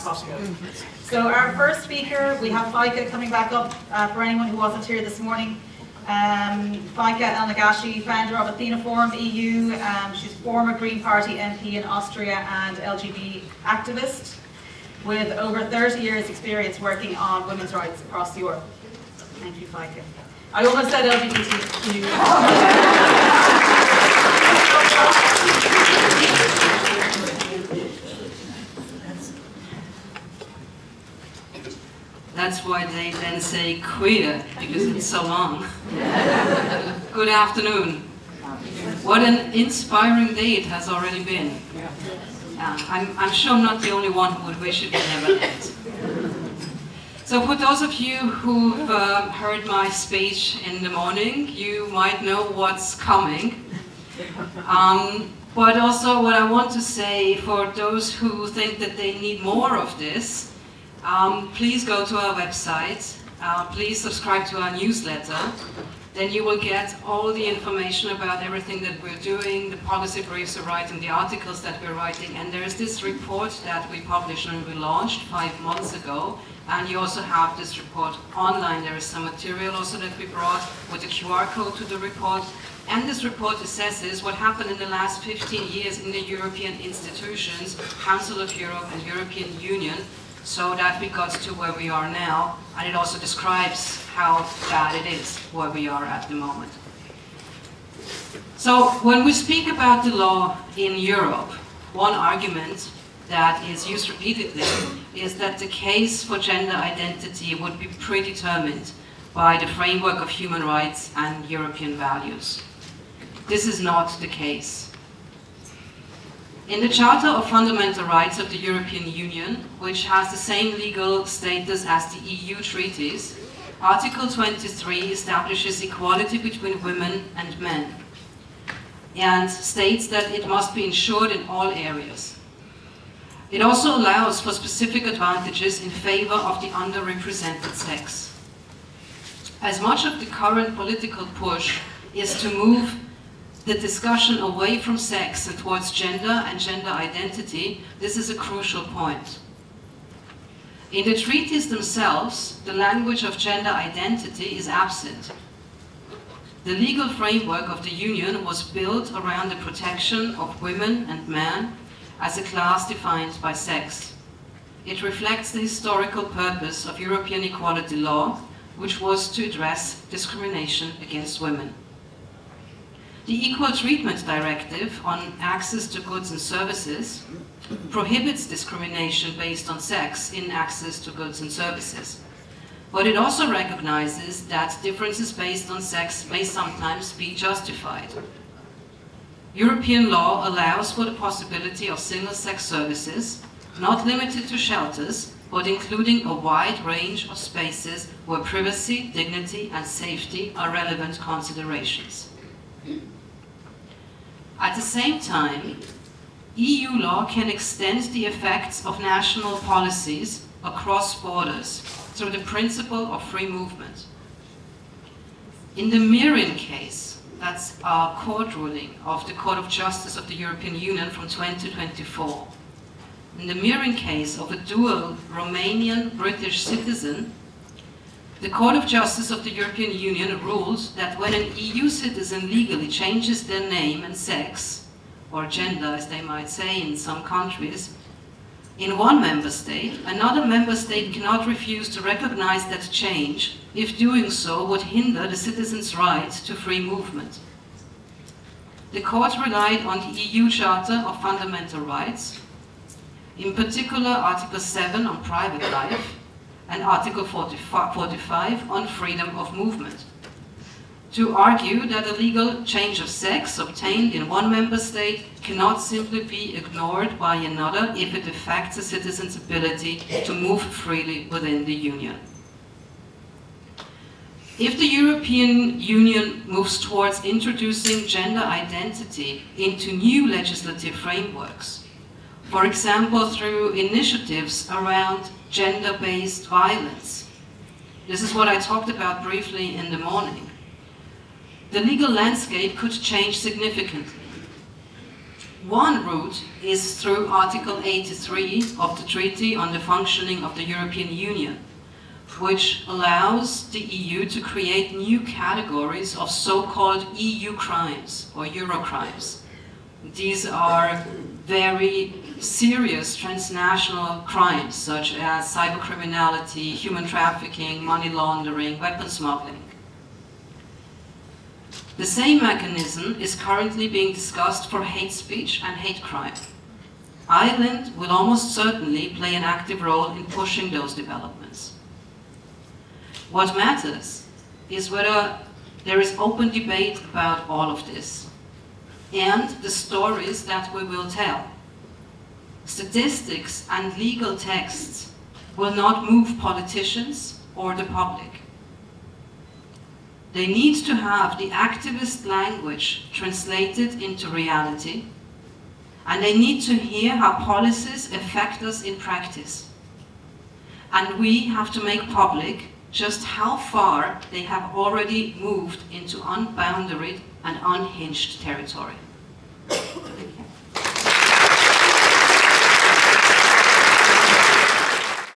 as possible. So our first speaker, we have Faika coming back up for anyone who wasn't here this morning. Faika El-Nagashi, founder of Athena Forum EU. She's former Green Party MP in Austria and LGBT activist with over 30 years experience working on women's rights across Europe. Thank you, Faika. I almost said LGBTQ. That's why they then say queer, because it's so long. Good afternoon. What an inspiring day it has already been. I'm sure I'm not the only one who would wish it would never end. So for those of you who've heard my speech in the morning, you might know what's coming. But also what I want to say for those who think that they need more of this, please go to our website, please subscribe to our newsletter, then you will get all the information about everything that we're doing, the policy briefs we're writing, the articles that we're writing, and there's this report that we published and we launched 5 months ago, and you also have this report online. There is some material also that we brought with a QR code to the report, and this report assesses what happened in the last 15 years in the European institutions, Council of Europe and European Union, so that we got to where we are now, and it also describes how bad it is where we are at the moment. So when we speak about the law in Europe, one argument that is used repeatedly is that the case for gender identity would be predetermined by the framework of human rights and European values. This is not the case. In the Charter of Fundamental Rights of the European Union, which has the same legal status as the EU treaties, Article 23 establishes equality between women and men and states that it must be ensured in all areas. It also allows for specific advantages in favor of the underrepresented sex. As much of the current political push is to move the discussion away from sex and towards gender and gender identity, this is a crucial point. In the treaties themselves, the language of gender identity is absent. The legal framework of the Union was built around the protection of women and men as a class defined by sex. It reflects the historical purpose of European equality law, which was to address discrimination against women. The Equal Treatment Directive on access to goods and services prohibits discrimination based on sex in access to goods and services. But it also recognizes that differences based on sex may sometimes be justified. European law allows for the possibility of single-sex services, not limited to shelters, but including a wide range of spaces where privacy, dignity, and safety are relevant considerations. At the same time, EU law can extend the effects of national policies across borders through the principle of free movement. In the Mirin case, that's our court ruling of the Court of Justice of the European Union from 2024. In the Mirin case of a dual Romanian-British citizen, the Court of Justice of the European Union ruled that when an EU citizen legally changes their name and sex, or gender as they might say in some countries, in one member state, another member state cannot refuse to recognize that change if doing so would hinder the citizen's right to free movement. The court relied on the EU Charter of Fundamental Rights, in particular Article 7 on private life, and Article 45 on freedom of movement, to argue that a legal change of sex obtained in one member state cannot simply be ignored by another if it affects a citizen's ability to move freely within the Union. If the European Union moves towards introducing gender identity into new legislative frameworks, for example through initiatives around gender-based violence. This is what I talked about briefly in the morning. The legal landscape could change significantly. One route is through Article 83 of the Treaty on the Functioning of the European Union, which allows the EU to create new categories of so-called EU crimes or Euro crimes. These are very serious transnational crimes such as cybercriminality, human trafficking, money laundering, weapons smuggling. The same mechanism is currently being discussed for hate speech and hate crime. Ireland will almost certainly play an active role in pushing those developments. What matters is whether there is open debate about all of this and the stories that we will tell. Statistics and legal texts will not move politicians or the public. They need to have the activist language translated into reality, and they need to hear how policies affect us in practice. And we have to make public just how far they have already moved into unboundaried and unhinged territory. Thank you.